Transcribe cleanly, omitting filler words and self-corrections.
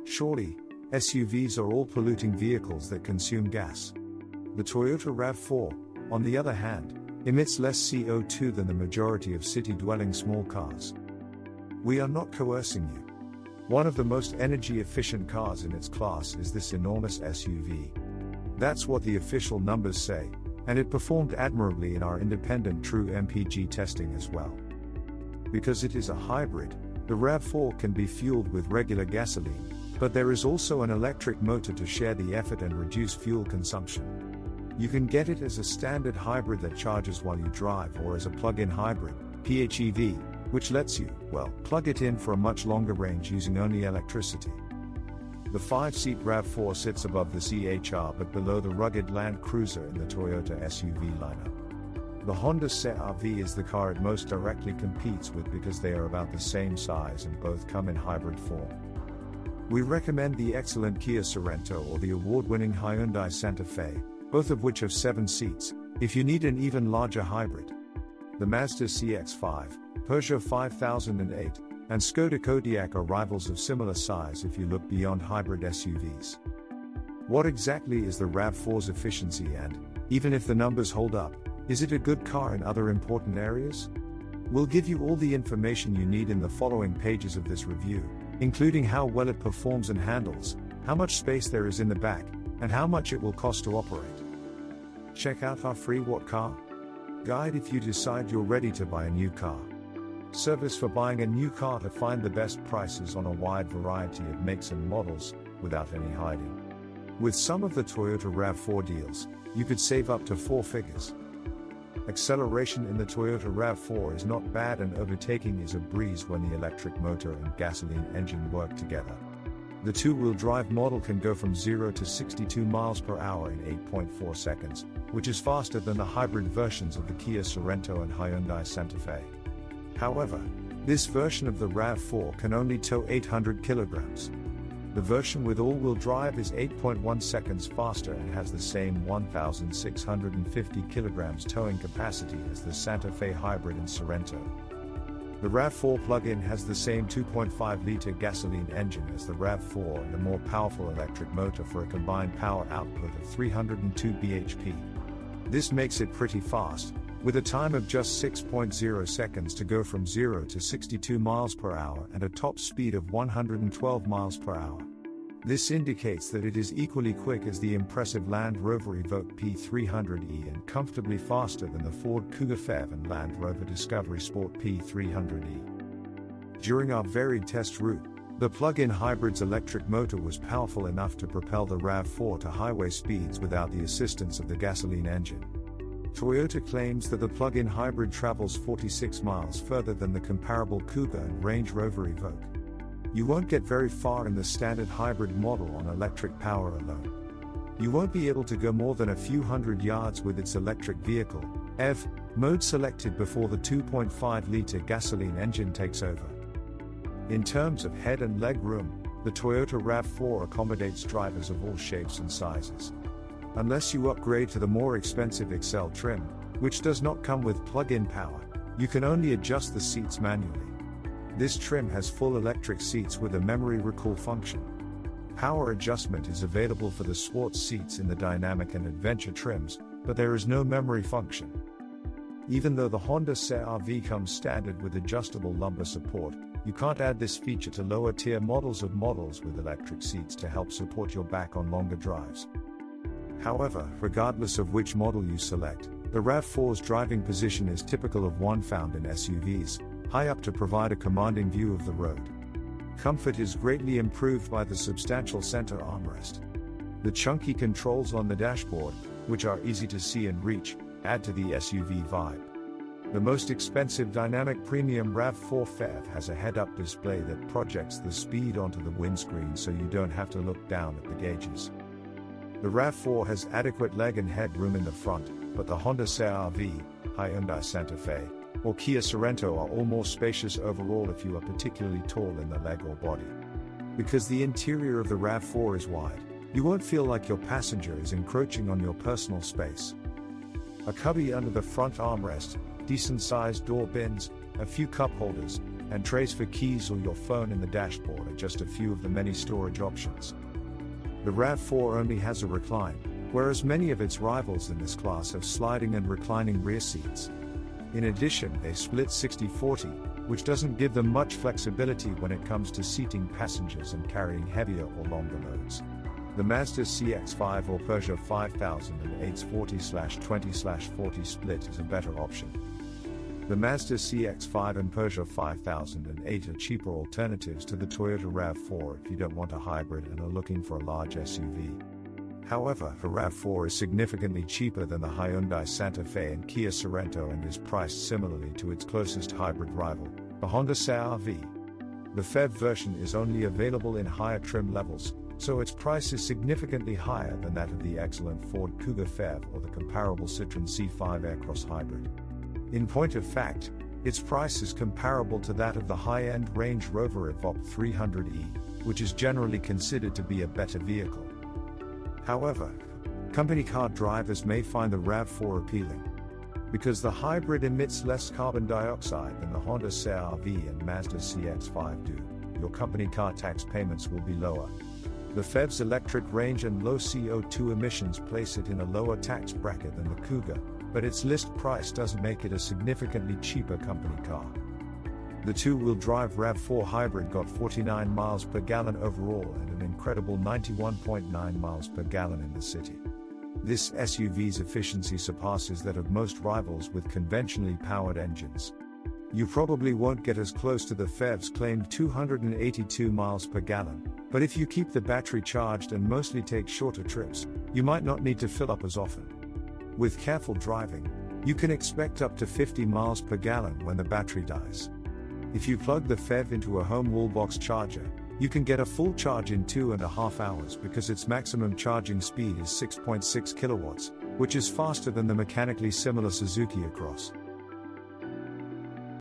Surely, SUVs are all polluting vehicles that consume gas. The Toyota RAV4, on the other hand, emits less CO2 than the majority of city-dwelling small cars. We are not coercing you. One of the most energy-efficient cars in its class is this enormous SUV. That's what the official numbers say, and it performed admirably in our independent True MPG testing as well. Because it is a hybrid, the RAV4 can be fueled with regular gasoline, but there is also an electric motor to share the effort and reduce fuel consumption. You can get it as a standard hybrid that charges while you drive, or as a plug-in hybrid, PHEV, which lets you, plug it in for a much longer range using only electricity. The 5-seat RAV4 sits above the CHR but below the rugged Land Cruiser in the Toyota SUV lineup. The Honda CR-V is the car it most directly competes with because they are about the same size and both come in hybrid form. We recommend the excellent Kia Sorento or the award-winning Hyundai Santa Fe, both of which have 7 seats, if you need an even larger hybrid. The Mazda CX-5, Peugeot 5008, and Skoda Kodiaq are rivals of similar size if you look beyond hybrid SUVs. What exactly is the RAV4's efficiency, and, even if the numbers hold up, is it a good car in other important areas? We'll give you all the information you need in the following pages of this review, including how well it performs and handles, how much space there is in the back, and how much it will cost to operate. Check out our free What Car? Guide if you decide you're ready to buy a new car. Service for buying a new car to find the best prices on a wide variety of makes and models, without any hiding. With some of the Toyota RAV4 deals, you could save up to 4 figures. Acceleration in the Toyota RAV4 is not bad, and overtaking is a breeze when the electric motor and gasoline engine work together. The two-wheel drive model can go from 0 to 62 miles per hour in 8.4 seconds, which is faster than the hybrid versions of the Kia Sorento and Hyundai Santa Fe. However, this version of the RAV4 can only tow 800 kilograms. The version with all-wheel drive is 8.1 seconds faster and has the same 1,650 kilograms towing capacity as the Santa Fe Hybrid and Sorento. The RAV4 plug-in has the same 2.5-liter gasoline engine as the RAV4 and a more powerful electric motor for a combined power output of 302 bhp. This makes it pretty fast, with a time of just 6.0 seconds to go from 0 to 62 miles per hour and a top speed of 112 miles per hour. This indicates that it is equally quick as the impressive Land Rover Evoque P300e and comfortably faster than the Ford Kuga PHEV and Land Rover Discovery Sport P300e. During our varied test route, the plug-in hybrid's electric motor was powerful enough to propel the RAV4 to highway speeds without the assistance of the gasoline engine. Toyota claims that the plug-in hybrid travels 46 miles further than the comparable Kuga and Range Rover Evoque. You won't get very far in the standard hybrid model on electric power alone. You won't be able to go more than a few hundred yards with its electric vehicle, EV, mode selected before the 2.5-liter gasoline engine takes over. In terms of head and leg room, the Toyota RAV4 accommodates drivers of all shapes and sizes. Unless you upgrade to the more expensive Excel trim, which does not come with plug-in power, you can only adjust the seats manually. This trim has full electric seats with a memory recall function. Power adjustment is available for the sports seats in the dynamic and adventure trims, but there is no memory function. Even though the Honda CR-V comes standard with adjustable lumbar support, you can't add this feature to lower-tier models with electric seats to help support your back on longer drives. However, regardless of which model you select, the RAV4's driving position is typical of one found in SUVs, high up to provide a commanding view of the road. Comfort is greatly improved by the substantial center armrest. The chunky controls on the dashboard, which are easy to see and reach, add to the SUV vibe. The most expensive dynamic premium RAV4 PHEV has a head-up display that projects the speed onto the windscreen so you don't have to look down at the gauges. The RAV4 has adequate leg and head room in the front, but the Honda CR-V, Hyundai Santa Fe, or Kia Sorento are all more spacious overall if you are particularly tall in the leg or body. Because the interior of the RAV4 is wide, you won't feel like your passenger is encroaching on your personal space. A cubby under the front armrest, decent-sized door bins, a few cup holders, and trays for keys or your phone in the dashboard are just a few of the many storage options. The RAV4 only has a recline, whereas many of its rivals in this class have sliding and reclining rear seats. In addition, they split 60-40, which doesn't give them much flexibility when it comes to seating passengers and carrying heavier or longer loads. The Mazda CX-5 or Peugeot 5008's 40/20/40 split is a better option. The Mazda CX-5 and Peugeot 5008 are cheaper alternatives to the Toyota RAV4 if you don't want a hybrid and are looking for a large SUV. However, the RAV4 is significantly cheaper than the Hyundai Santa Fe and Kia Sorento and is priced similarly to its closest hybrid rival, the Honda CR-V. The PHEV version is only available in higher trim levels, so its price is significantly higher than that of the excellent Ford Kuga PHEV or the comparable Citroën C5 Aircross Hybrid. In point of fact, its price is comparable to that of the high-end Range Rover Evoque 300e, which is generally considered to be a better vehicle. However, company car drivers may find the RAV4 appealing. Because the hybrid emits less carbon dioxide than the Honda CR-V and Mazda CX-5 do, your company car tax payments will be lower. The PHEV's electric range and low CO2 emissions place it in a lower tax bracket than the Kuga, but its list price doesn't make it a significantly cheaper company car. The two-wheel drive RAV4 hybrid got 49 miles per gallon overall and an incredible 91.9 miles per gallon in the city. This SUV's efficiency surpasses that of most rivals with conventionally powered engines. You probably won't get as close to the PHEV's claimed 282 miles per gallon, but if you keep the battery charged and mostly take shorter trips, you might not need to fill up as often. With careful driving, you can expect up to 50 miles per gallon when the battery dies. If you plug the PHEV into a home wallbox charger, you can get a full charge in 2.5 hours because its maximum charging speed is 6.6 kilowatts, which is faster than the mechanically similar Suzuki Across.